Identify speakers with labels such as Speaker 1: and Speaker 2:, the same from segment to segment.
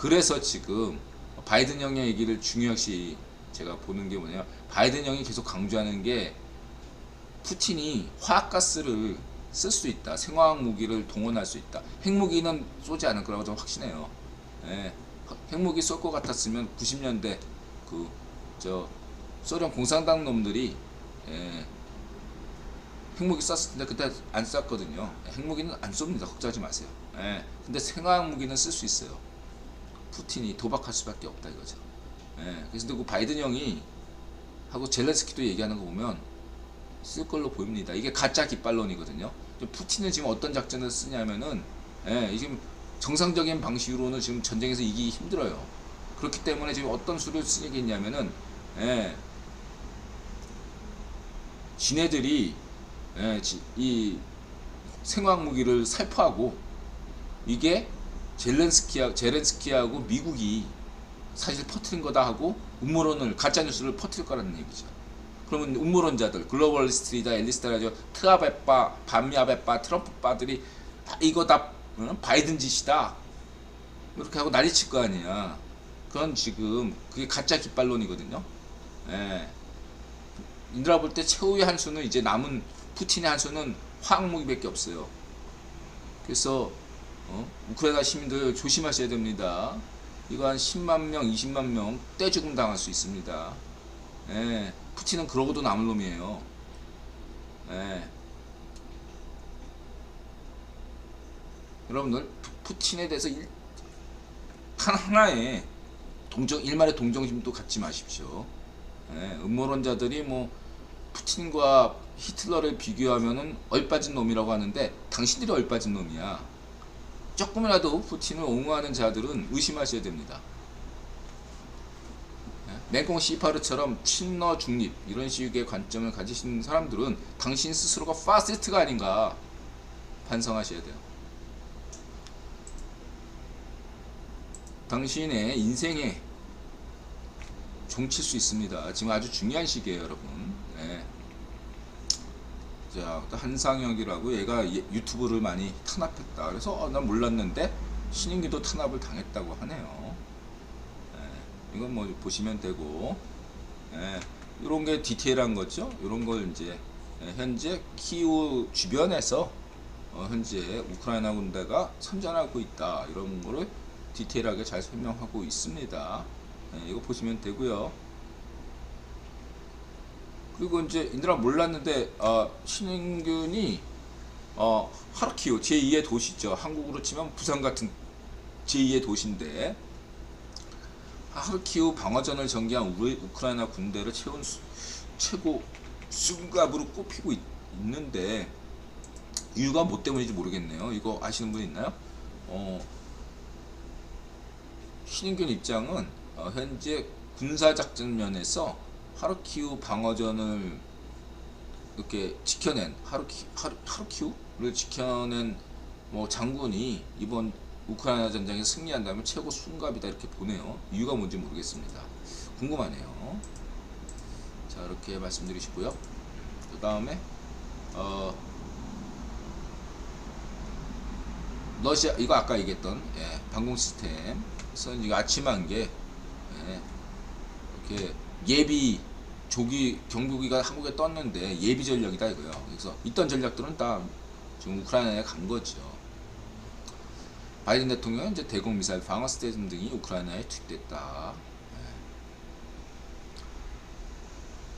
Speaker 1: 그래서 지금 바이든 형의 얘기를 중요시 제가 보는 게 뭐냐면, 바이든 형이 계속 강조하는 게 푸틴이 화학가스를 쓸 수 있다, 생화학 무기를 동원할 수 있다, 핵무기는 쏘지 않을 거라고 저는 확신해요. 예, 핵무기 쏠 것 같았으면 90년대 그 저 소련 공산당 놈들이, 예, 핵무기 쐈을 텐데 그때 안 쐈거든요. 핵무기는 안 쏩니다. 걱정하지 마세요. 예, 근데 생화학 무기는 쓸 수 있어요. 푸틴이 도박할 수밖에 없다 이거죠. 예, 그래서 그 바이든 형이 하고 젤렌스키도 얘기하는 거 보면 쓸 걸로 보입니다. 이게 가짜 깃발론이거든요. 푸틴은 지금 어떤 작전을 쓰냐면은, 예, 지금 정상적인 방식으로는 지금 전쟁에서 이기기 힘들어요. 그렇기 때문에 지금 어떤 수를 쓰겠냐면은, 예, 지네들이, 예, 이 생화학 무기를 살포하고, 이게 제렌스키하고 미국이 사실 퍼뜨린 거다 하고 음모론을, 가짜뉴스를 퍼뜨릴 거라는 얘기죠. 그러면 음모론자들, 글로벌리스트이다, 엘리스트라죠, 트아베빠, 반미아베빠, 트럼프빠들이 이거 다 바이든 짓이다 이렇게 하고 난리칠 거 아니야. 그건 지금 그게 가짜 깃발론이거든요. 예. 인드라 볼 때 최후의 한 수는, 이제 남은 푸틴의 한 수는 화학무기밖에 없어요. 그래서 우크라이나 시민들 조심하셔야 됩니다. 이거 한 10만 명, 20만 명 떼죽음 당할 수 있습니다. 예, 푸틴은 그러고도 남을 놈이에요. 예. 여러분들 푸틴에 대해서 하나의 일말의 동정심도 갖지 마십시오. 예, 음모론자들이 뭐 푸틴과 히틀러를 비교하면은 얼빠진 놈이라고 하는데, 당신들이 얼빠진 놈이야. 조금이라도 푸틴을 옹호하는 자들은 의심하셔야 됩니다. 맹공 시파르처럼 친러 중립 이런 식의 관점을 가지신 사람들은 당신 스스로가 파시스트가 아닌가 반성하셔야 돼요. 당신의 인생에 종칠 수 있습니다. 지금 아주 중요한 시기예요, 여러분. 네. 자, 한상혁이라고, 얘가 유튜브를 많이 탄압했다. 그래서 난 몰랐는데 신인기도 탄압을 당했다고 하네요. 네. 이건 뭐 보시면 되고, 네. 이런 게 디테일한 거죠. 이런 걸 이제 현재 키우 주변에서 현재 우크라이나 군대가 선전하고 있다, 이런 거를 디테일하게 잘 설명하고 있습니다. 네, 이거 보시면 되고요. 그리고 이제 인드라 몰랐는데, 신인균이 하르키우 제2의 도시죠. 한국으로 치면 부산 같은 제2의 도시인데, 하르키우 방어전을 전개한 우크라이나 군대를 채운 최고 수갑으로 꼽히고 있는데, 이유가 뭐 때문인지 모르겠네요. 이거 아시는 분 있나요? 신인균 입장은 현재 군사작전 면에서 하르키우 방어전을 이렇게 지켜낸, 하르키우를 지켜낸 뭐 장군이 이번 우크라이나 전쟁에서 승리한다면 최고 순갑이다, 이렇게 보네요. 이유가 뭔지 모르겠습니다. 궁금하네요. 자, 이렇게 말씀드리시고요. 그 다음에 러시아, 이거 아까 얘기했던, 예, 방공 시스템에서 이거 아침한 게, 예, 이렇게 예비 조기 경보기가 한국에 떴는데 예비 전력이다 이거요. 그래서 있던 전략들은 다 지금 우크라이나에 간 거죠. 바이든 대통령은 이제 대공 미사일 방어 시스템 등이 우크라이나에 투입됐다.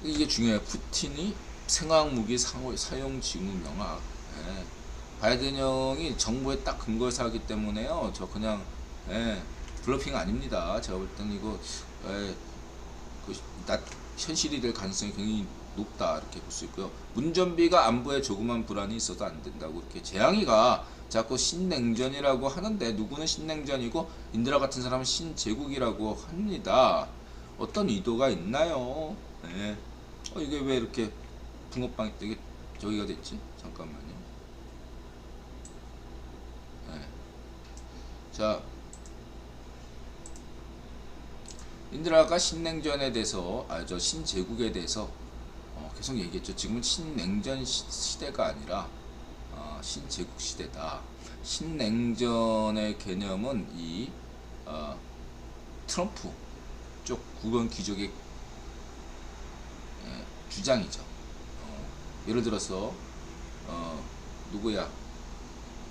Speaker 1: 예. 이게 중요해요. 푸틴이 생화학 무기 사용 징후 명확. 예. 바이든 형이 정보에 딱 근거해서 하기 때문에요. 저 그냥, 예, 블러핑 아닙니다. 제가 볼 때는 이거, 예, 현실이 될 가능성이 굉장히 높다, 이렇게 볼 수 있고요. 문전비가 안보에 조그만 불안이 있어도 안 된다고, 이렇게 재앙이가 자꾸 신냉전이라고 하는데, 누구는 신냉전이고 인드라 같은 사람은 신제국이라고 합니다. 어떤 의도가 있나요? 네. 이게 왜 이렇게 붕어빵 이게 저기가 됐지? 잠깐만요. 네. 자, 인드라가 신냉전에 대해서, 저 신제국에 대해서 계속 얘기했죠. 지금은 신냉전 시대가 아니라 신제국 시대다. 신냉전의 개념은 이 트럼프 쪽 구건 귀족의 주장이죠. 예를 들어서 누구야?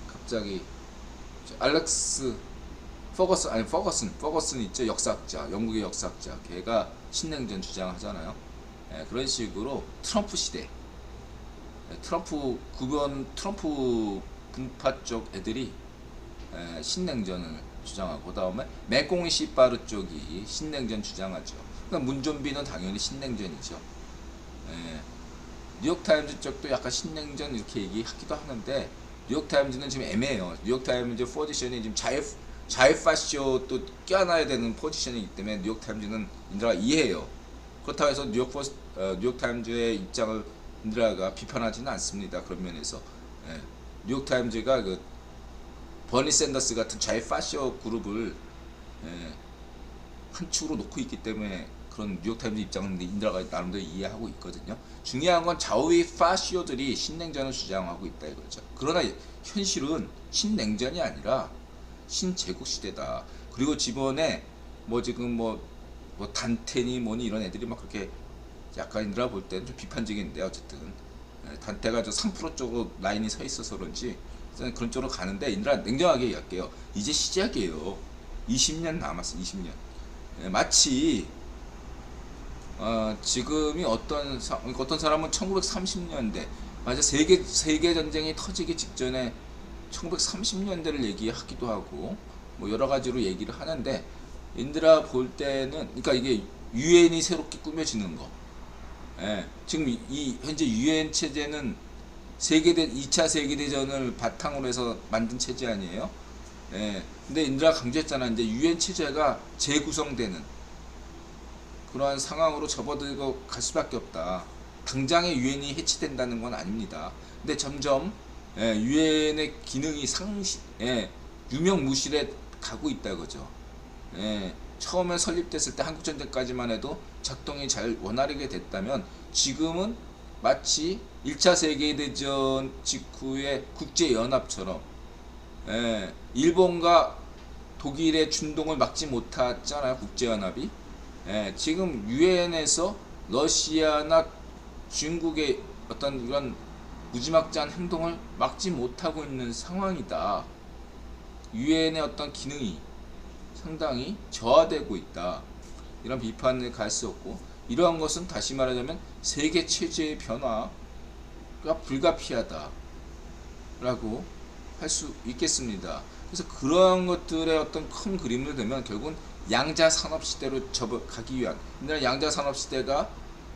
Speaker 1: 갑자기 알렉스 퍼거슨 있죠. 역사학자, 영국의 역사학자. 걔가 신냉전 주장하잖아요. 그런 식으로 트럼프 시대, 트럼프 분파 쪽 애들이 신냉전을 주장하고, 그다음에 맥공이 시바르 쪽이 신냉전 주장하죠. 그러니까 문좀비는 당연히 신냉전이죠. 뉴욕타임즈 쪽도 약간 신냉전 이렇게 얘기하기도 하는데, 뉴욕타임즈는 지금 애매해요. 뉴욕타임즈 포지션이 지금 자유파쇼 또 껴안아야 되는 포지션이기 때문에 뉴욕타임즈는 인드라가 이해해요. 그렇다고 해서 뉴욕타임즈의 입장을 인드라가 비판하지는 않습니다. 그런 면에서 뉴욕타임즈가 그 버니 샌더스 같은 자유파쇼 그룹을 한 축으로 놓고 있기 때문에 그런 뉴욕타임즈 입장은 인드라가 나름대로 이해하고 있거든요. 중요한 건 좌우의 파시오들이 신냉전을 주장하고 있다 이거죠. 그러나 현실은 신냉전이 아니라 신제국 시대다. 그리고 지번에 지금 단테니 뭐니 이런 애들이 막 그렇게 약간 인드라 볼 때는 좀 비판적인데, 어쨌든 단테가 저 3% 쪽으로 라인이 서 있어서 그런지 그런 쪽으로 가는데, 인드라 냉정하게 얘기할게요. 이제 시작이에요. 20년 남았어. 20년. 마치 지금이 어떤 사람은 1930년대 맞아, 세계 전쟁이 터지기 직전에 1930년대를 얘기하기도 하고 여러 가지로 얘기를 하는데, 인드라 볼 때는 그러니까 이게 유엔이 새롭게 꾸며지는 거. 지금 이 현재 유엔 체제는 2차 세계대전을 바탕으로 해서 만든 체제 아니에요? 근데 인드라 강조했잖아. 이제 유엔 체제가 재구성되는 그러한 상황으로 접어들고 갈 수밖에 없다. 당장에 유엔이 해체된다는 건 아닙니다. 근데 점점 유엔의 기능이 유명무실해 가고 있다 이거죠. 처음에 설립됐을 때 한국전쟁까지만 해도 작동이 잘 원활하게 됐다면, 지금은 마치 1차 세계대전 직후의 국제연합처럼 일본과 독일의 준동을 막지 못했잖아요. 국제연합이. 지금 유엔에서 러시아나 중국의 어떤 이런 무지막지한 행동을 막지 못하고 있는 상황이다. 유엔의 어떤 기능이 상당히 저하되고 있다. 이런 비판을 갈 수 없고, 이러한 것은 다시 말하자면 세계 체제의 변화가 불가피하다 라고 할 수 있겠습니다. 그래서 그러한 것들의 어떤 큰 그림을 보면 결국은 양자 산업 시대로 가기 위한, 양자 산업 시대가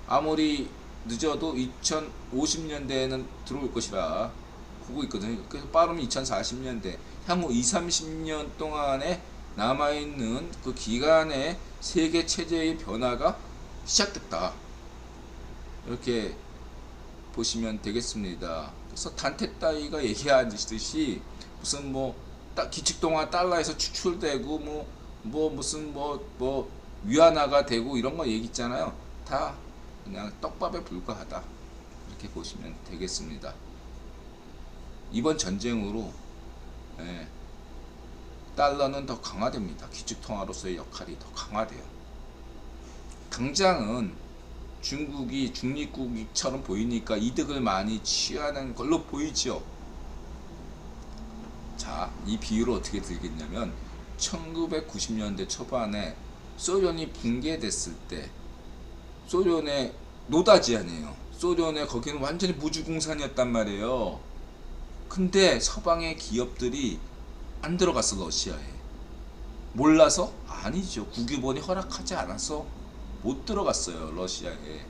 Speaker 1: 아무리 늦어도 2050년대에는 들어올 것이라 보고 있거든요. 그래서 빠르면 2040년대, 향후 20-30년 동안에 남아있는 그 기간에 세계 체제의 변화가 시작됐다. 이렇게 보시면 되겠습니다. 그래서 단테 따위가 얘기하듯이 무슨 기축통화 달러에서 추출되고 무슨 위안화가 되고 이런 거 얘기 있잖아요. 다 그냥 떡밥에 불과하다. 이렇게 보시면 되겠습니다. 이번 전쟁으로 달러는 더 강화됩니다. 기축통화로서의 역할이 더 강화돼요. 당장은 중국이 중립국처럼 보이니까 이득을 많이 취하는 걸로 보이죠. 자, 이 비유를 어떻게 들겠냐면 1990년대 초반에 소련이 붕괴됐을 때, 소련의 노다지 아니에요. 소련의 거기는 완전히 무주공산이었단 말이에요. 근데 서방의 기업들이 안 들어갔어. 러시아에. 몰라서? 아니죠. 국유본이 허락하지 않아서 못 들어갔어요. 러시아에.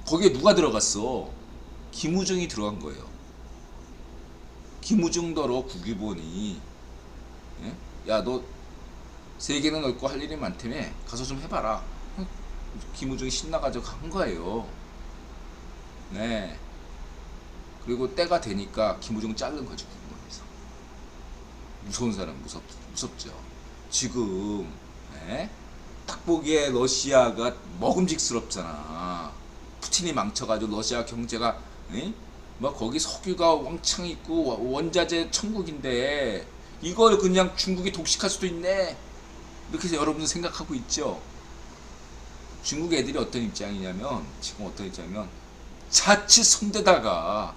Speaker 1: 거기에 누가 들어갔어? 김우중이 들어간 거예요. 김우중더러 국유본이 야, 너 세계는 넓고 할 일이 많다며 가서 좀 해봐라. 김우중이 신나가지고 간 거예요. 그리고 때가 되니까 김우중 자른 거죠. 국무에서. 무서운 사람 무섭죠. 지금 딱 보기에 러시아가 먹음직스럽잖아. 푸틴이 망쳐가지고 러시아 경제가 거기 석유가 왕창 있고 원자재 천국인데 이걸 그냥 중국이 독식할 수도 있네. 이렇게 해서 여러분들 생각하고 있죠. 중국 애들이 어떤 입장이냐면, 지금 어떤 입장이냐면 자칫 손대다가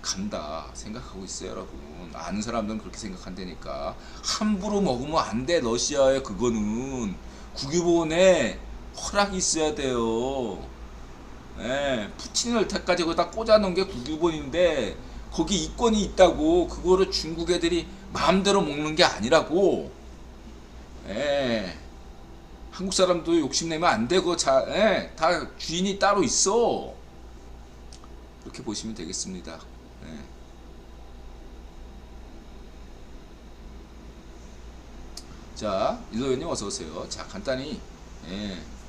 Speaker 1: 간다 생각하고 있어요. 여러분, 아는 사람들은 그렇게 생각한다니까. 함부로 먹으면 안 돼. 러시아에 그거는 국유본에 허락이 있어야 돼요. 예, 푸틴을 여태까지 거기다 꽂아놓은 게 국유본인데 거기 이권이 있다고 그거를 중국 애들이 마음대로 먹는 게 아니라고. 예, 한국 사람도 욕심내면 안 되고 다 주인이 따로 있어. 이렇게 보시면 되겠습니다. 예. 자, 일로연님 어서오세요. 자, 간단히,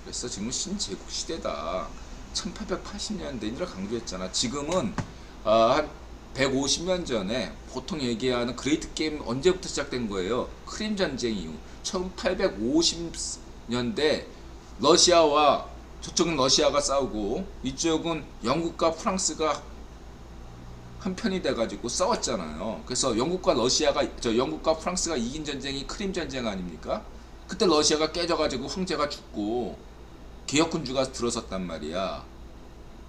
Speaker 1: 그래서 지금은 신제국 시대다. 1880년대인지라 강조했잖아. 지금은 한 150년 전에 보통 얘기하는 그레이트 게임 언제부터 시작된 거예요? 크림 전쟁 이후 1850년대 러시아와, 저쪽은 러시아가 싸우고 이쪽은 영국과 프랑스가 한 편이 돼가지고 싸웠잖아요. 그래서 영국과 프랑스가 이긴 전쟁이 크림 전쟁 아닙니까? 그때 러시아가 깨져가지고 황제가 죽고 개혁군주가 들어섰단 말이야.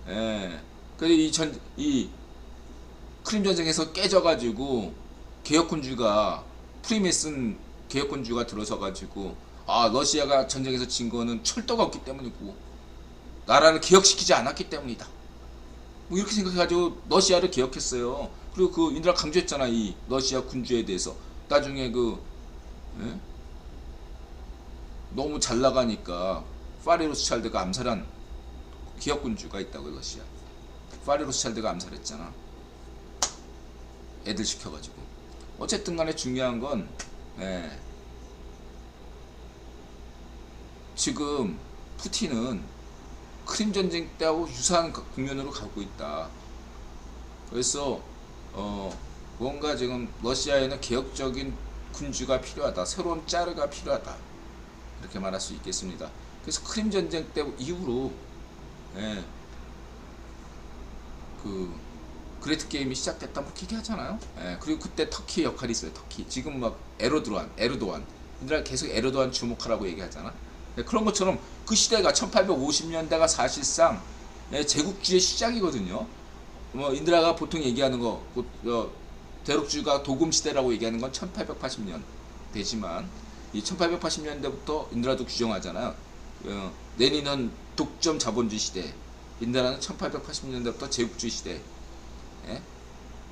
Speaker 1: 예. 그래서 이 크림 전쟁에서 깨져가지고 프리메슨 개혁군주가 들어서가지고, 러시아가 전쟁에서 진 거는 철도가 없기 때문이고 나라를 개혁시키지 않았기 때문이다. 뭐 이렇게 생각해가지고 러시아를 개혁했어요. 그리고 그 인드라 강조했잖아, 이 러시아 군주에 대해서. 나중에 예? 너무 잘 나가니까 파리 로스차일드가 암살한 기업군주가 있다고. 러시아 파리 로스차일드가 암살했잖아, 애들 시켜가지고. 어쨌든 간에 중요한 건, 지금 푸틴은 크림 전쟁 때하고 유사한 국면으로 가고 있다. 그래서 뭔가 지금 러시아에는 개혁적인 군주가 필요하다, 새로운 짜르가 필요하다, 이렇게 말할 수 있겠습니다. 그래서 크림 전쟁 때 이후로 그 그레이트 게임이 시작됐다 뭐 그렇게 하잖아요. 그리고 그때 터키 역할이 있어요. 터키 지금 막 에르도안 얘들 계속 에르도안 주목하라고 얘기하잖아. 그런 것처럼 그 시대가 1850년대가 사실상 제국주의 시작이거든요. 뭐 인드라가 보통 얘기하는 거, 대륙주의가 도금 시대라고 얘기하는 건 1880년 되지만, 이 1880년대부터 인드라도 규정하잖아요. 레닌은 독점 자본주의 시대, 인드라는 1880년대부터 제국주의 시대,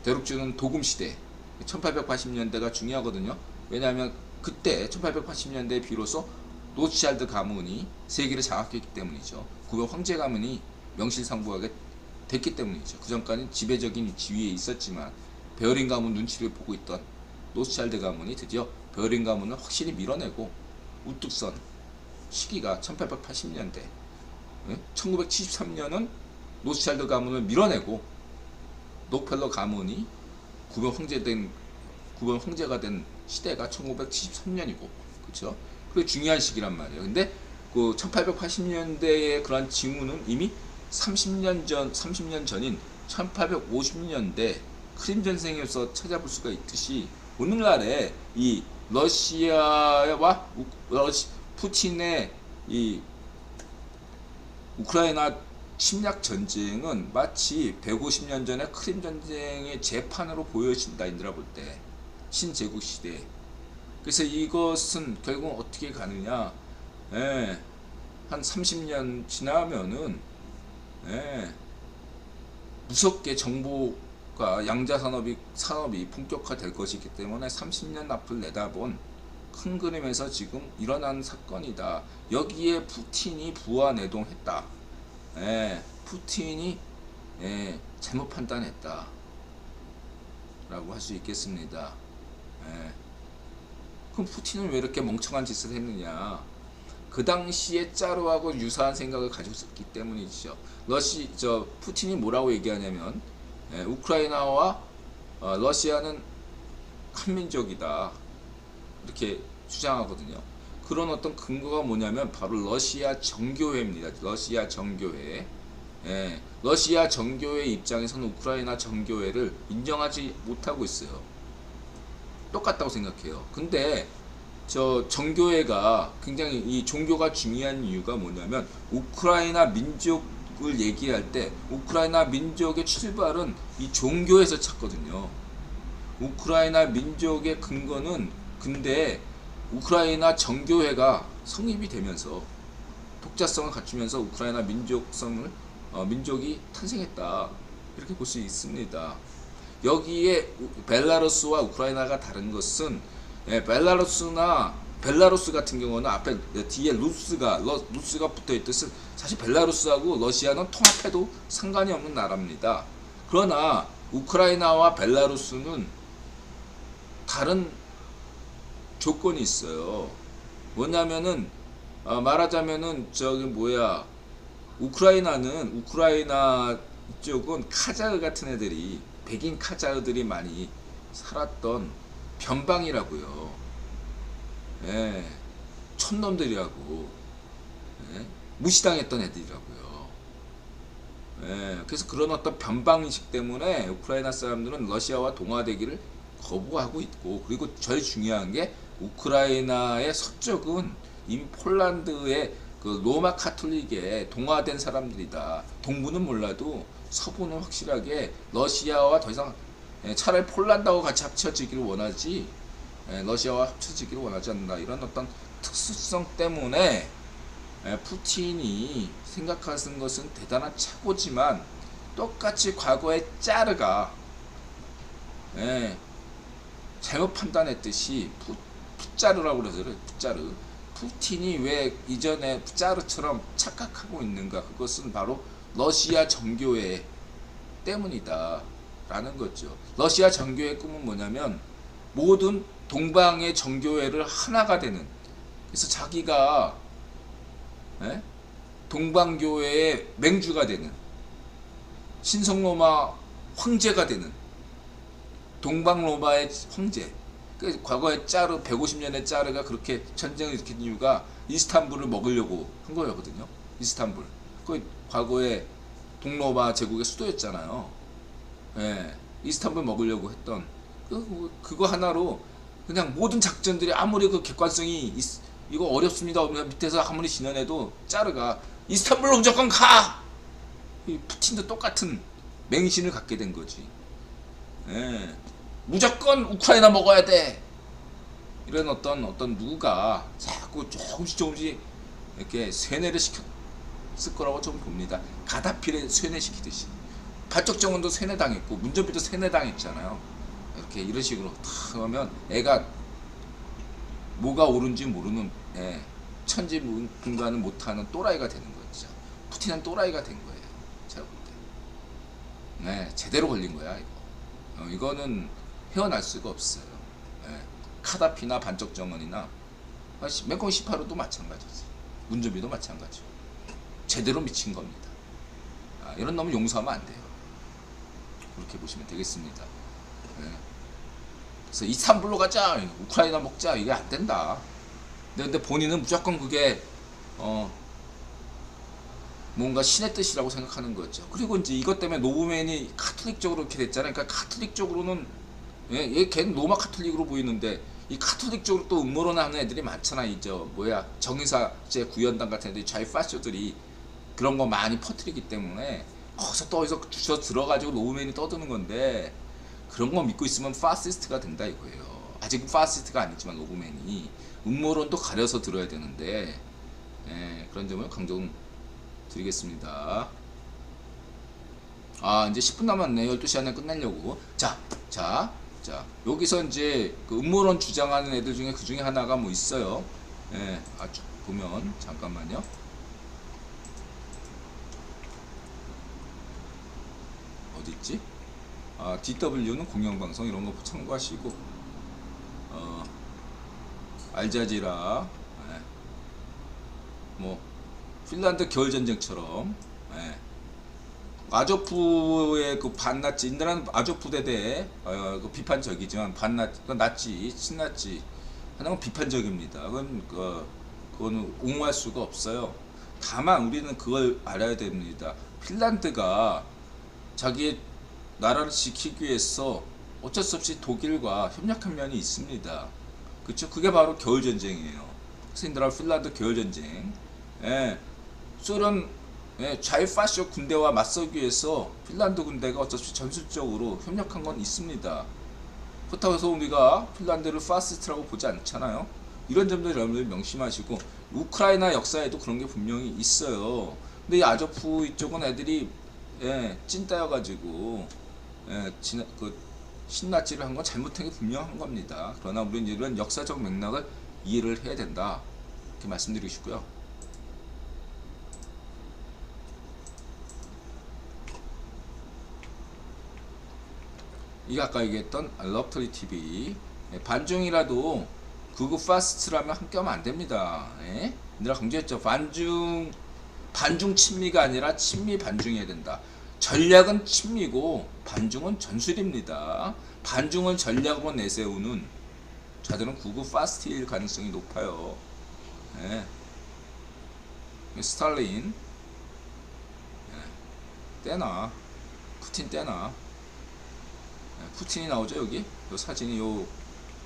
Speaker 1: 대륙주의는 도금 시대. 1880년대가 중요하거든요. 왜냐하면 그때 1880년대에 비로소 로스차일드 가문이 세계를 장악했기 때문이죠. 구별 황제 가문이 명실상부하게 됐기 때문이죠. 그 전까지는 지배적인 지위에 있었지만 베어링 가문 눈치를 보고 있던 로스차일드 가문이 드디어 베어링 가문을 확실히 밀어내고 우뚝 선 시기가 1880년대. 1973년은 로스차일드 가문을 밀어내고 록펠러 가문이 구별 황제가 된 시대가 1973년이고, 그렇죠? 그게 중요한 시기란 말이에요. 근데 그 1880년대의 그런 징후는 이미 30년 전인 1850년대 크림 전쟁에서 찾아볼 수가 있듯이, 오늘날에 이 러시아와 푸틴의 이 우크라이나 침략 전쟁은 마치 150년 전에 크림 전쟁의 재판으로 보여진다, 인드라 볼 때. 신제국 시대. 그래서 이것은 결국 어떻게 가느냐, 한 30년 지나면은 무섭게 정보가 양자 산업이 본격화될 것이기 때문에 30년 앞을 내다본 큰 그림에서 지금 일어난 사건이다. 여기에 푸틴이 부하내동했다. 푸틴이 잘못 판단했다 라고 할 수 있겠습니다. 그럼 푸틴은 왜 이렇게 멍청한 짓을 했느냐? 그 당시에 짜르하고 유사한 생각을 가지고 있었기 때문이죠. 푸틴이 뭐라고 얘기하냐면, 우크라이나와 러시아는 한민족이다, 이렇게 주장하거든요. 그런 어떤 근거가 뭐냐면 바로 러시아 정교회입니다. 러시아 정교회. 러시아 정교회 입장에서는 우크라이나 정교회를 인정하지 못하고 있어요. 똑같다고 생각해요. 근데 저 정교회가 굉장히 이 종교가 중요한 이유가 뭐냐면 우크라이나 민족을 얘기할 때 우크라이나 민족의 출발은 이 종교에서 찾거든요. 우크라이나 민족의 근거는 근데 우크라이나 정교회가 성립이 되면서 독자성을 갖추면서 우크라이나 민족이 탄생했다 이렇게 볼 수 있습니다. 여기에 벨라루스와 우크라이나가 다른 것은 벨라루스 같은 경우는 앞에 뒤에 루스가 붙어 있듯이 사실 벨라루스하고 러시아는 통합해도 상관이 없는 나라입니다. 그러나 우크라이나와 벨라루스는 다른 조건이 있어요. 뭐냐면은 말하자면은 우크라이나 쪽은 카자흐 같은 애들이 백인 카자흐들이 많이 살았던 변방이라고요. 예, 촌놈들이라고. 예, 무시당했던 애들이라고요. 예, 그래서 그런 어떤 변방의식 때문에 우크라이나 사람들은 러시아와 동화되기를 거부하고 있고, 그리고 제일 중요한 게 우크라이나의 서쪽은 이미 폴란드의 그 로마 카톨릭에 동화된 사람들이다. 동부는 몰라도 서부는 확실하게 러시아와 더 이상 차라리 폴란드하고 같이 합쳐지기를 원하지 러시아와 합쳐지기를 원하지 않는다. 이런 어떤 특수성 때문에 푸틴이 생각하는 것은 대단한 착오지만 똑같이 과거의 짜르가 잘못 판단했듯이 푸짜르라고 그러죠. 푸짜르. 푸틴이 왜 이전에 푸짜르처럼 착각하고 있는가? 그것은 바로 러시아 정교회 때문이다 라는 거죠. 러시아 정교회의 꿈은 뭐냐면 모든 동방의 정교회를 하나가 되는, 그래서 자기가 동방교회의 맹주가 되는, 신성로마 황제가 되는, 동방로마의 황제. 과거에 짜르 150년의 짜르가 그렇게 전쟁을 일으킨 이유가 이스탄불을 먹으려고 한 거거든요. 이스탄불. 그 과거에 동로마 제국의 수도였잖아요. 이스탄불 먹으려고 했던 그거 하나로 그냥 모든 작전들이 아무리 그 객관성이 이거 어렵습니다. 밑에서 아무리 진언해도 짜르가 이스탄불로 무조건 가. 이 푸틴도 똑같은 맹신을 갖게 된 거지. 무조건 우크라이나 먹어야 돼. 이런 어떤 누가 자꾸 조금씩 이렇게 세뇌를 시켰을 거라고 좀 봅니다. 가다피를 세뇌시키듯이. 발적정원도 세뇌당했고 문전비도 세뇌당했잖아요. 이렇게 이런 식으로 탁 하면 애가 뭐가 옳은지 모르는 천지분간을 못하는 또라이가 되는 거죠. 푸틴은 또라이가 된 거예요. 제가 볼 때. 제대로 걸린 거야 이거. 이거는 헤어날 수가 없어요. 카다피나 반적정원이나 맹콩 18호도 마찬가지지. 문준비도 마찬가지고 제대로 미친 겁니다. 이런 놈은 용서하면 안 돼요. 그렇게 보시면 되겠습니다. 그래서 이스탄불로 가자, 우크라이나 먹자, 이게 안 된다. 근데 본인은 무조건 그게 뭔가 신의 뜻이라고 생각하는 거죠. 그리고 이제 이것 때문에 노브맨이 카톨릭적으로 이렇게 됐잖아요. 그러니까 카톨릭적으로는 걔는 로마 카톨릭으로 보이는데 이 카톨릭적으로 또 음모론 하는 애들이 많잖아. 정의사제 구현당 같은 애들이 좌파쇼들이 그런 거 많이 퍼뜨리기 때문에 거기서 주워 들어가지고 노브맨이 떠드는 건데, 그런 거 믿고 있으면 파시스트가 된다 이거예요. 아직은 파시스트가 아니지만 노브맨이 음모론도 가려서 들어야 되는데 그런 점을 강조드리겠습니다. 이제 10분 남았네. 12시 안에 끝내려고. 자, 여기서 이제 그 음모론 주장하는 애들 중에 그 중에 하나가 뭐 있어요. 보면, 잠깐만요. 어딨지? DW는 공영방송 이런 거 참고하시고, 알자지라, 뭐, 핀란드 겨울전쟁처럼, 아조프의 그 반나치, 인도는 아조프 대대 그 비판적이지만 나치, 친나치 하는 건 비판적입니다. 그거는 옹호할 수가 없어요. 다만 우리는 그걸 알아야 됩니다. 핀란드가 자기의 나라를 지키기 위해서 어쩔 수 없이 독일과 협력한 면이 있습니다. 그쵸? 그게 바로 겨울 전쟁이에요. 그래서 인드라 핀란드 겨울 전쟁. 예, 소련 좌이파쇼 군대와 맞서기 위해서 핀란드 군대가 어쩔 수 없이 전술적으로 협력한 건 있습니다. 그렇다고 해서 우리가 핀란드를 파시스트라고 보지 않잖아요. 이런 점들 여러분들 명심하시고, 우크라이나 역사에도 그런 게 분명히 있어요. 근데 이 아조프 이쪽은 애들이 찐따여가지고 신나치를 한 건 잘못한 게 분명한 겁니다. 그러나 우리는 이런 역사적 맥락을 이해를 해야 된다, 이렇게 말씀드리고 싶고요. 이게 아까 얘기했던 러브토리 TV, 반중이라도 구급 파스트라면 함께 하면 안 됩니다. 내가 강조했죠. 반중 친미가 아니라 친미 반중해야 된다. 전략은 친미고 반중은 전술입니다. 반중은 전략으로 내세우는 자들은 구급 파스트일 가능성이 높아요. 스탈린 떼나, 푸틴 떼나. 푸틴이 나오죠. 여기 요 사진이, 요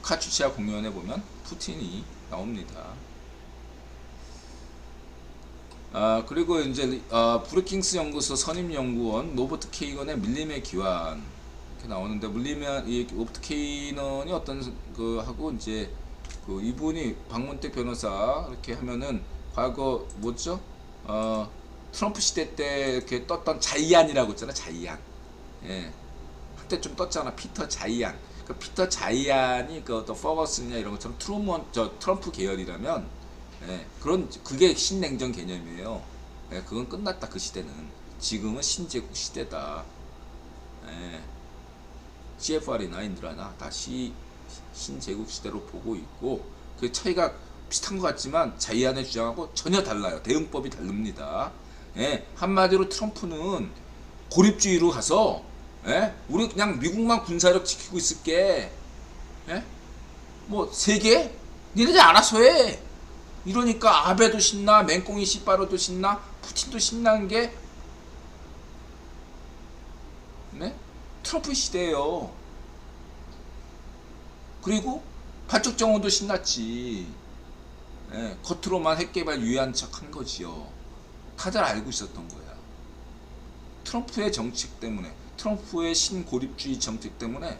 Speaker 1: 카추치아 공연에 보면 푸틴이 나옵니다. 그리고 이제 브루킹스 연구소 선임연구원 로버트 케이건의 밀림의 기환 이렇게 나오는데, 이 로버트 케이건이 어떤 하고 이제 이분이 박문택 변호사 이렇게 하면은 과거 뭐죠? 트럼프 시대 때 이렇게 떴던 자이안이라고 있잖아. 자이안. 한때 좀 떴잖아. 피터 자이안. 그 피터 자이안이 그 어떤 퍼거슨이나 이런 것처럼 트럼프 계열이라면, 그게 신냉전 개념이에요. 그건 끝났다. 그 시대는. 지금은 신제국 시대다. CFR이나 인드라나 다 신제국 시대로 보고 있고, 그 차이가 비슷한 것 같지만 자이안의 주장하고 전혀 달라요. 대응법이 다릅니다. 한마디로 트럼프는 고립주의로 가서, 우리 그냥 미국만 군사력 지키고 있을게. 뭐 세계? 니네들 알아서 해. 이러니까 아베도 신나, 맹꽁이 씨바로도 신나, 푸틴도 신나는 게 트럼프 시대예요. 그리고 반쪽 정원도 신났지. 겉으로만 핵개발 유의한 척 한 거지요. 다들 알고 있었던 거야. 트럼프의 정책 때문에, 트럼프의 신고립주의 정책 때문에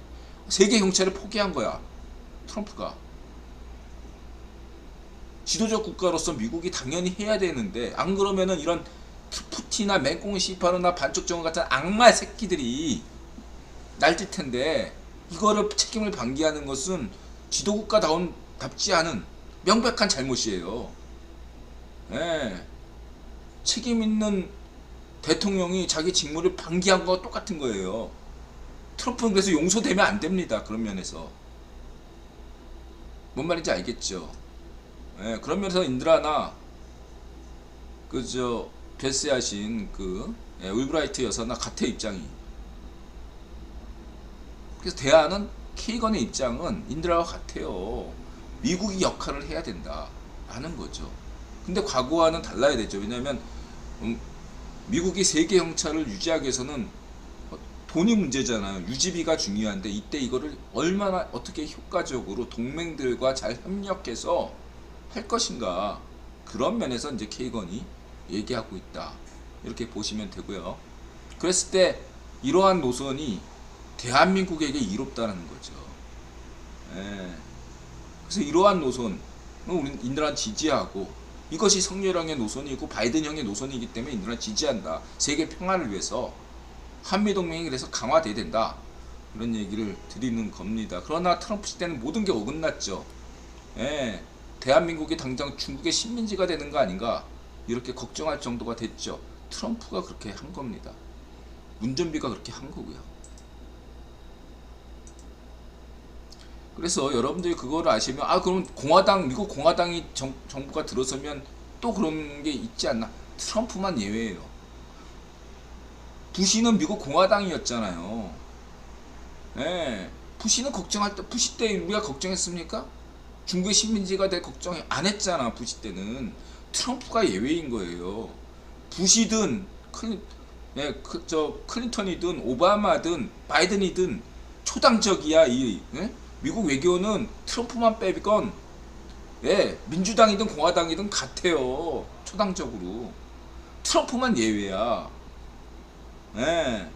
Speaker 1: 세계 경찰을 포기한 거야. 트럼프가. 지도적 국가로서 미국이 당연히 해야 되는데, 안 그러면은 이런 푸틴이나 맹꽁이 시파르나 반쪽 정원 같은 악마 새끼들이 날뛸 텐데, 이거를 책임을 방기하는 것은 지도국가답지 않은 명백한 잘못이에요. 책임 있는 대통령이 자기 직무를 방기한 거와 똑같은 거예요. 트럼프는 그래서 용서되면 안 됩니다. 그런 면에서. 뭔 말인지 알겠죠? 그런 면에서 인드라나 베스하신 울브라이트 여사나 같아, 입장이. 그래서 대안은 케이건의 입장은 인드라와 같아요. 미국이 역할을 해야 된다 라는 거죠. 근데 과거와는 달라야 되죠. 왜냐하면 미국이 세계 형차를 유지하기 위해서는 돈이 문제잖아요. 유지비가 중요한데, 이때 이거를 얼마나 어떻게 효과적으로 동맹들과 잘 협력해서 할 것인가, 그런 면에서 이제 케이건이 얘기하고 있다, 이렇게 보시면 되고요. 그랬을 때 이러한 노선이 대한민국에게 이롭다는 거죠. 그래서 이러한 노선은 우리는 인드라 지지하고, 이것이 성렬형의 노선이고 바이든형의 노선이기 때문에 인드라 지지한다. 세계 평화를 위해서 한미동맹이 그래서 강화돼야 된다, 이런 얘기를 드리는 겁니다. 그러나 트럼프 시대는 모든 게 어긋났죠. 대한민국이 당장 중국의 식민지가 되는 거 아닌가, 이렇게 걱정할 정도가 됐죠. 트럼프가 그렇게 한 겁니다. 문전비가 그렇게 한 거고요. 그래서 여러분들이 그거를 아시면, 그럼 미국 공화당이 정부가 들어서면 또 그런 게 있지 않나. 트럼프만 예외예요. 부시는 미국 공화당이었잖아요. 부시는 걱정할 때, 부시 때 우리가 걱정했습니까? 중국의 식민지가 될 걱정 안 했잖아. 부시 때는. 트럼프가 예외인 거예요. 부시든 클린턴이든 오바마든 바이든이든 초당적이야. 미국 외교는 트럼프만 빼건 예, 민주당이든 공화당이든 같아요. 초당적으로. 트럼프만 예외야. 예.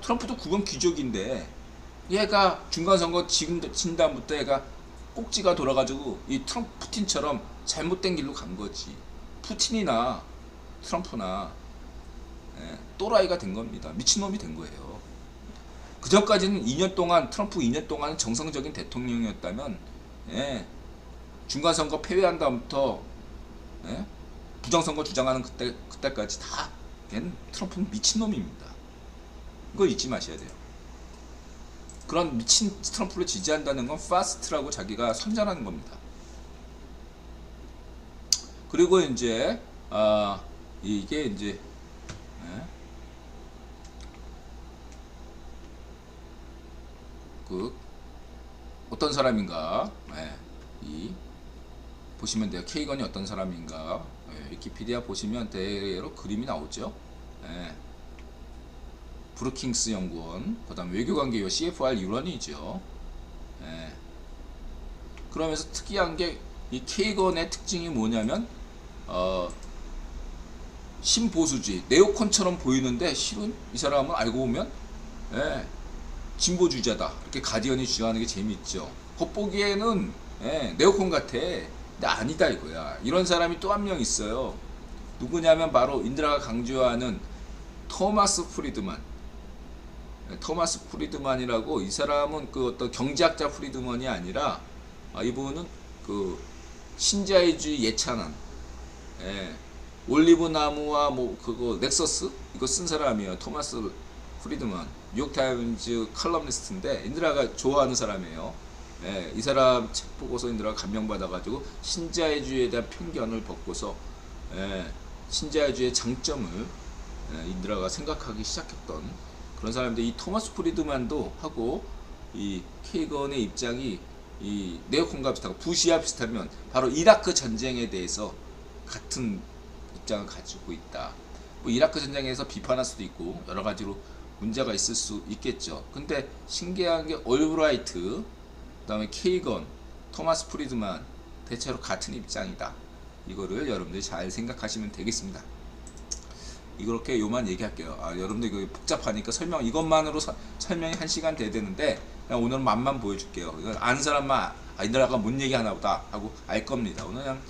Speaker 1: 트럼프도 그건 귀족인데 얘가 중간선거 지금 진 다음부터 얘가 꼭지가 돌아가지고 이 트럼프 푸틴처럼 잘못된 길로 간 거지. 푸틴이나 트럼프나 예, 또라이가 된 겁니다. 미친놈이 된 거예요. 그 전까지는 2년 동안 트럼프 2년 동안 정상적인 대통령이었다면 예, 중간선거 패배한 다음부터 예, 부정선거 주장하는 그때까지 다 걔는 트럼프는 미친놈입니다. 이거 잊지 마셔야 돼요. 그런 미친 트럼프를 지지한다는 건 파스트라고 자기가 선전하는 겁니다. 그리고 이제 이게 이제 예? 그 어떤 사람인가 예, 이 보시면 돼요. 케이건이 어떤 사람인가 예, 위키피디아 보시면 대로 그림이 나오죠. 예. 브루킹스 연구원, 그 다음 외교관계요 CFR 일원이죠. 예. 그러면서 특이한 게 이 케이건의 특징이 뭐냐면 신보수주의, 네오콘처럼 보이는데 실은 이 사람은 알고 보면 예, 진보주의자다. 이렇게 가디언이 주장하는 게 재미있죠. 겉보기에는 예, 네오콘 같아. 근데 아니다 이거야. 이런 사람이 또 한 명 있어요. 누구냐면 바로 인드라가 강조하는 토마스 프리드만. 토마스 프리드만이라고, 이 사람은 그 어떤 경제학자 프리드만이 아니라 이분은 그 신자유주의 예찬안, 예, 올리브 나무와 뭐 그거 넥서스 이거 쓴 사람이에요. 토마스 프리드만, 뉴욕타임즈 칼럼니스트인데 인드라가 좋아하는 사람이에요. 예, 이 사람 책 보고서 인드라가 감명받아가지고 신자유주의에 대한 편견을 벗고서 예, 신자유주의의 장점을 인드라가 생각하기 시작했던 그런 사람인데, 이 토마스 프리드만도 하고 이 케이건의 입장이 이 네오콘과 비슷하고 부시와 비슷하면 바로 이라크 전쟁에 대해서 같은 입장을 가지고 있다. 뭐 이라크 전쟁에서 비판할 수도 있고 여러 가지로 문제가 있을 수 있겠죠. 근데 신기한 게 올브라이트, 그다음에 케이건, 토마스 프리드만 대체로 같은 입장이다. 이거를 여러분들이 잘 생각하시면 되겠습니다. 이렇게 요만 얘기할게요. 여러분들 이거 복잡하니까 이것만으로 설명이 1시간 돼야 되는데 그냥 오늘은 맛만 보여줄게요. 이거 아는 사람만 인드라가 뭔 얘기 하나 보다 하고 알 겁니다. 오늘 그냥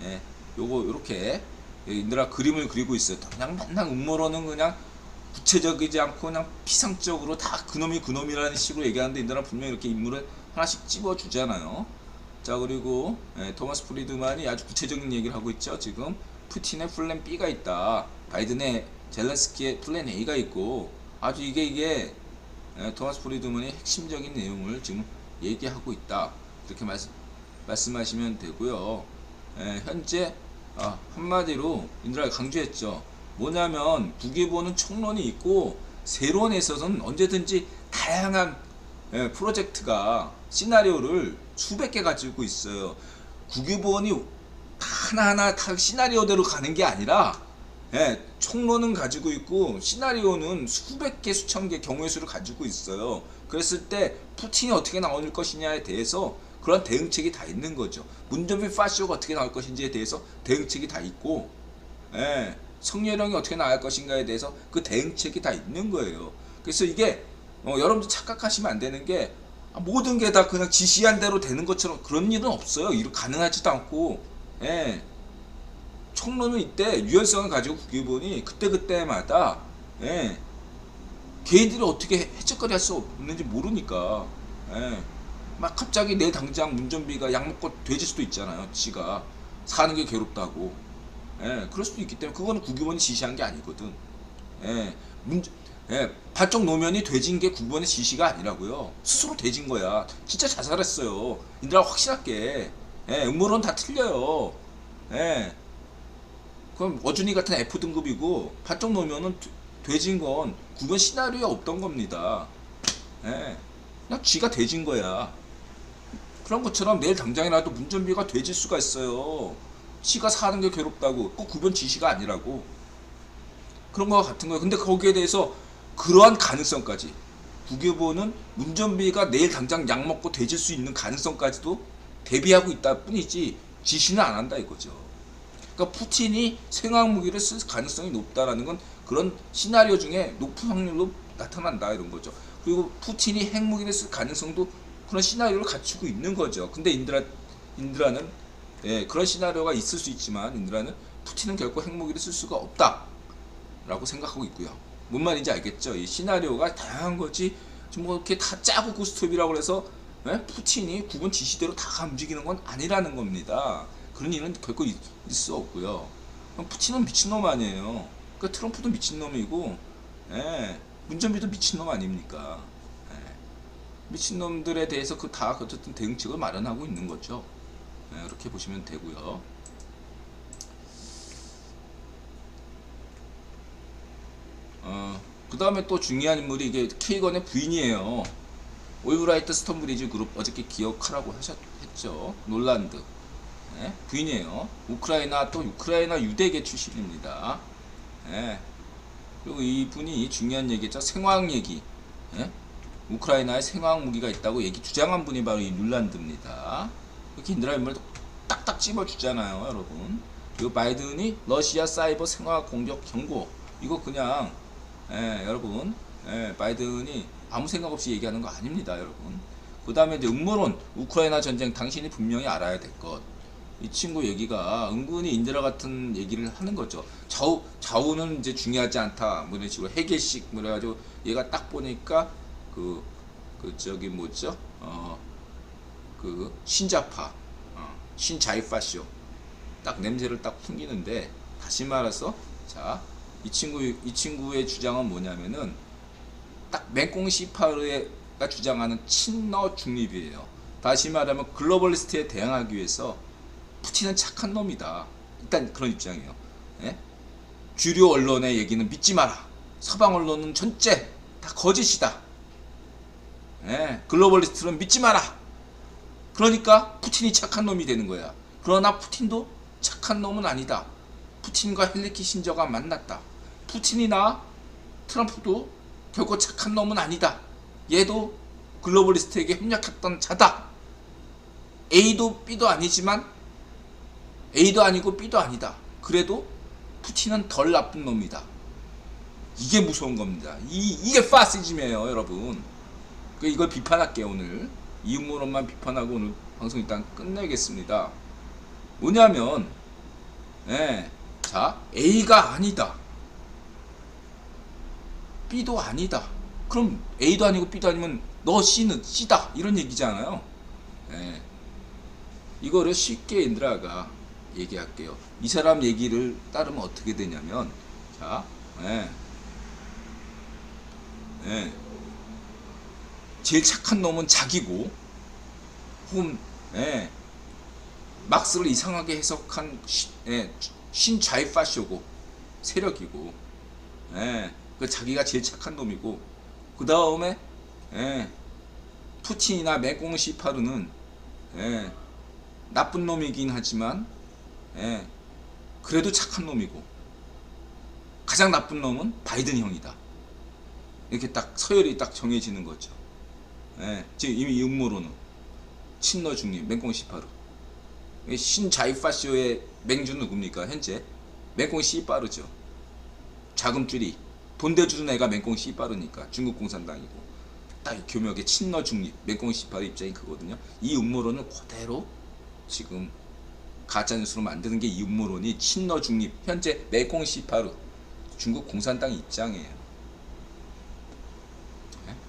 Speaker 1: 예, 요렇게 인드라 그림을 그리고 있어요. 그냥 맨날 음모론은 그냥 구체적이지 않고 그냥 피상적으로 다 그놈이라는 식으로 얘기하는데, 인드라 분명히 이렇게 인물을 하나씩 집어주잖아요. 자, 그리고 토마스 프리드만이 아주 구체적인 얘기를 하고 있죠. 지금 푸틴의 플랜 B가 있다. 바이든의 젤렌스키의 플랜 A가 있고, 아주 이게 토마스 프리드만의 핵심적인 내용을 지금 얘기하고 있다. 이렇게 말씀하시면 되고요. 현재 한마디로 인드라가 강조했죠. 뭐냐면 북일보는 총론이 있고 세론에 있어서는 언제든지 다양한 프로젝트가 시나리오를 수백 개 가지고 있어요. 국유본이 하나하나 다 시나리오대로 가는 게 아니라 총론은 가지고 있고 시나리오는 수백 개 수천 개 경우의 수를 가지고 있어요. 그랬을 때 푸틴이 어떻게 나올 것이냐에 대해서 그런 대응책이 다 있는 거죠. 문재인 파쇼가 어떻게 나올 것인지에 대해서 대응책이 다 있고, 성렬형이 어떻게 나올 것인가에 대해서 그 대응책이 다 있는 거예요. 그래서 이게 여러분들 착각하시면 안 되는 게 모든 게 다 그냥 지시한 대로 되는 것처럼 그런 일은 없어요. 이렇게 가능하지도 않고, 총론은 이때 유연성을 가지고 국기본이 그때마다 개인들이 어떻게 해적거리 할 수 없는지 모르니까 막 갑자기 내 당장 문전비가 약 먹고 돼질 수도 있잖아요. 지가 사는 게 괴롭다고. 그럴 수도 있기 때문에 그거는 국기본이 지시한 게 아니거든. 발정 노면이 돼진 게 국기본의 지시가 아니라고요. 스스로 돼진 거야. 진짜 자살했어요. 인드라가 확실하게. 음모론 다 틀려요. 그럼 어준이 같은 F등급이고 발정 노면은 돼진 건 국기본 시나리오에 없던 겁니다. 그냥 쥐가 돼진 거야. 그런 것처럼 내일 당장이라도 문전비가 돼질 수가 있어요. 지가 사는 게 괴롭다고. 꼭 국기본 지시가 아니라고. 그런 거와 같은 거예요. 근데 거기에 대해서 그러한 가능성까지 국외보는 운전비가 내일 당장 약 먹고 돼질 수 있는 가능성까지도 대비하고 있다 뿐이지 지시는 안 한다 이거죠. 그러니까 푸틴이 생화학 무기를 쓸 가능성이 높다라는 건 그런 시나리오 중에 높은 확률로 나타난다 이런 거죠. 그리고 푸틴이 핵무기를 쓸 가능성도 그런 시나리오를 갖추고 있는 거죠. 근데 인드라는 그런 시나리오가 있을 수 있지만 인드라는 푸틴은 결코 핵무기를 쓸 수가 없다라고 생각하고 있고요. 뭔 말인지 알겠죠? 이 시나리오가 다양한 거지 뭐 이렇게 다 짜고 구스톱이라고 해서 푸틴이 국은 지시대로 다 움직이는 건 아니라는 겁니다. 그런 일은 결코 있을 수 없고요. 푸틴은 미친놈 아니에요. 그러니까 트럼프도 미친놈이고 문전비도 미친놈 아닙니까? 미친놈들에 대해서 그 다 어쨌든 대응책을 마련하고 있는 거죠. 이렇게 보시면 되고요. 그 다음에 또 중요한 인물이 이게 케이건의 부인이에요. 올브라이트 스톤브리지 그룹 어저께 기억하라고 했죠. 놀란드 부인이에요. 우크라이나 유대계 출신입니다. 그리고 이 분이 중요한 얘기죠. 생화학 얘기. 우크라이나에 생화학 무기가 있다고 주장한 분이 바로 이 놀란드입니다. 이렇게 인드라 인물도 딱딱 찝어주잖아요, 여러분. 그리고 바이든이 러시아 사이버 생화학 공격 경고. 이거 그냥 여러분, 바이든이 아무 생각 없이 얘기하는 거 아닙니다, 여러분. 그 다음에 이제 음모론, 우크라이나 전쟁, 당신이 분명히 알아야 될 것. 이 친구 얘기가 은근히 인드라 같은 얘기를 하는 거죠. 좌우는 이제 중요하지 않다. 뭐 이런 식으로 해결식, 뭐 그래가지고 얘가 딱 보니까 저기 뭐죠? 신자파, 신자이파쇼. 딱 냄새를 딱 풍기는데, 다시 말해서, 자, 이 친구의 주장은 뭐냐면은 딱 맹꽁 시파르가 주장하는 친러 중립이에요. 다시 말하면 글로벌리스트에 대항하기 위해서 푸틴은 착한 놈이다. 일단 그런 입장이에요. 주류 언론의 얘기는 믿지 마라. 서방 언론은 전체 다 거짓이다. 글로벌리스트는 믿지 마라. 그러니까 푸틴이 착한 놈이 되는 거야. 그러나 푸틴도 착한 놈은 아니다. 푸틴과 헨리 키신저가 만났다. 푸틴이나 트럼프도 결코 착한 놈은 아니다. 얘도 글로벌리스트에게 협력했던 자다. A도 B도 아니지만 A도 아니고 B도 아니다. 그래도 푸틴은 덜 나쁜 놈이다. 이게 무서운 겁니다. 이게 파시즘이에요, 여러분. 이걸 비판할게요, 오늘. 이 음모론만 비판하고 오늘 방송 일단 끝내겠습니다. 뭐냐면, 자, A가 아니다. B도 아니다. 그럼 A도 아니고 B도 아니면 너 C는 C다. 이런 얘기잖아요. 이거를 쉽게 인드라가 얘기할게요. 이 사람 얘기를 따르면 어떻게 되냐면, 자, 제일 착한 놈은 자기고, 혹은 막스를 이상하게 해석한 신좌이파쇼고 세력이고, 그 자기가 제일 착한 놈이고, 그 다음에 푸틴이나 맹꽁 시파르는 나쁜 놈이긴 하지만 그래도 착한 놈이고, 가장 나쁜 놈은 바이든 형이다. 이렇게 딱 서열이 딱 정해지는 거죠. 지금 이미 이 음모론은 친러 중립 맹꽁 시파르. 신자이파쇼의 맹주는 누굽니까? 현재 맹꽁 시파르죠. 자금줄이 돈 대주는 애가 맹꽁 시파르니까 중국 공산당이고, 딱 교묘하게 친러 중립 맹꽁 시파르 입장이 그거든요. 이 음모론을 그대로 지금 가짜뉴스로 만드는 게 이 음모론이 친러 중립 현재 맹꽁 시파르 중국 공산당 입장이에요.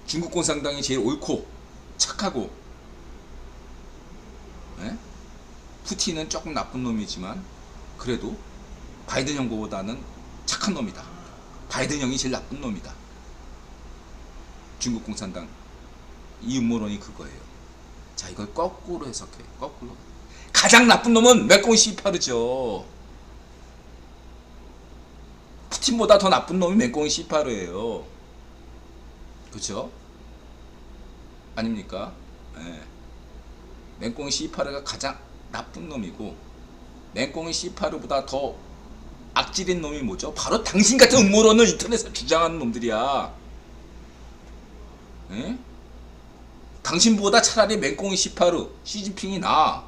Speaker 1: 중국 공산당이 제일 옳고 착하고, 푸틴은 조금 나쁜 놈이지만 그래도 바이든 형보다는 착한 놈이다. 바이든 형이 제일 나쁜 놈이다. 중국 공산당 이 음모론이 그거예요. 자, 이걸 거꾸로 해석해. 거꾸로. 가장 나쁜 놈은 맹꽁 시파르죠. 푸틴보다 더 나쁜 놈이 맹꽁 시파르예요. 그렇죠? 아닙니까? 맹꽁 시파르가 가장 나쁜 놈이고, 맹꽁 시파르보다 더 악질인 놈이 뭐죠? 바로 당신 같은 음모론을 인터넷에 주장하는 놈들이야. 에? 당신보다 차라리 맹꽁이 시파르 시진핑이 나아.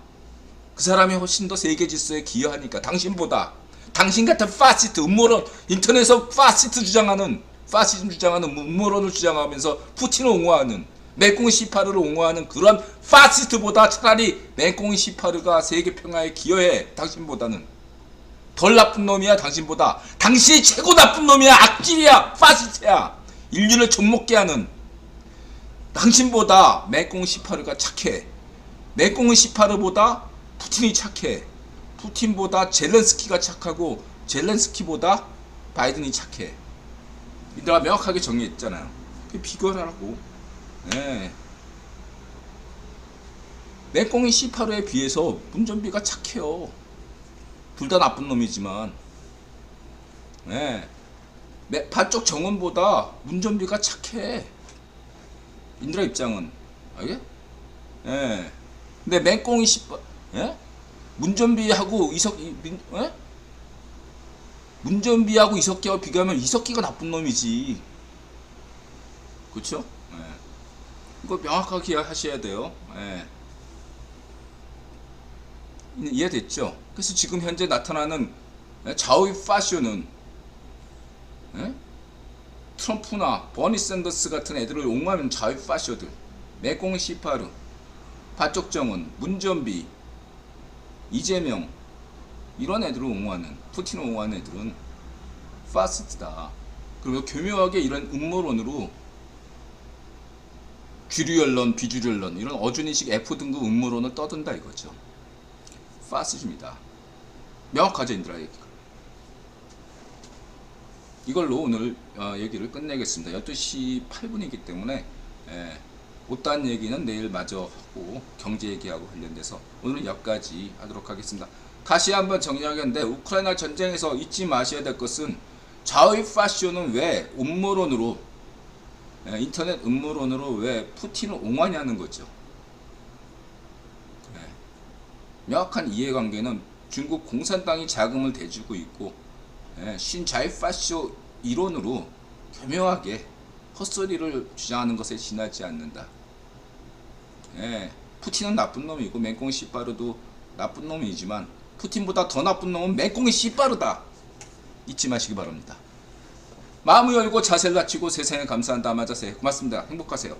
Speaker 1: 그 사람이 훨씬 더 세계 질서에 기여하니까. 당신보다. 당신 같은 파시스트 음모론, 인터넷에서 파시스트 주장하는, 파시즘 주장하는, 음모론을 주장하면서 푸틴을 옹호하는, 맹꽁이 시파르를 옹호하는 그런 파시스트보다 차라리 맹꽁이 시파르가 세계 평화에 기여해. 당신보다는 덜 나쁜 놈이야. 당신보다. 당신이 최고 나쁜 놈이야. 악질이야. 파시스트야. 인류를 좀먹게 하는. 당신보다 맹꽁이 시파르가 착해. 맹꽁이 시파르보다 푸틴이 착해. 푸틴보다 젤렌스키가 착하고 젤렌스키보다 바이든이 착해. 내가 명확하게 정리했잖아요. 그게 비교하라고. 네. 맹꽁이 시파르에 비해서 문전비가 착해요. 둘 다 나쁜 놈이지만. 네. 반쪽 정원보다 문전비가 착해. 인드라 입장은. 알게? 예. 근데 맹꽁이 예? 문전비하고 예? 문전비하고 이석기와 비교하면 이석기가 나쁜 놈이지. 그쵸? 예. 이거 명확하게 하셔야 돼요. 예. 이해됐죠? 그래서 지금 현재 나타나는 좌우의 파쇼는 예? 트럼프나 버니 샌더스 같은 애들을 옹호하는 좌우 파쇼들, 맹꽁이 시파르, 반쪽정은, 문전비, 이재명 이런 애들을 옹호하는, 푸틴을 옹호하는 애들은 파시스트다. 그리고 교묘하게 이런 음모론으로 규류연론, 비주류연론 이런 어준이식 F등급 음모론을 떠든다 이거죠. 파시즘이다. 명확하죠, 인드라 얘기가. 이걸로 오늘 얘기를 끝내겠습니다. 12시 8분이기 때문에 못다한 얘기는 내일 마저 하고 경제 얘기하고 관련돼서 오늘은 여기까지 하도록 하겠습니다. 다시 한번 정리하겠는데 우크라이나 전쟁에서 잊지 마셔야 될 것은 좌의 파쇼는 왜 음모론으로 인터넷 음모론으로 왜 푸틴을 옹호하냐는 거죠. 명확한 이해관계는 중국 공산당이 자금을 대주고 있고 신자유 파쇼 이론으로 교묘하게 헛소리를 주장하는 것에 지나지 않는다. 푸틴은 나쁜 놈이고 맹꽁이 시빠르도 나쁜 놈이지만 푸틴보다 더 나쁜 놈은 맹꽁이 시빠르다. 잊지 마시기 바랍니다. 마음을 열고 자세를 갖추고 세상에 감사한다. 마자세. 고맙습니다. 행복하세요.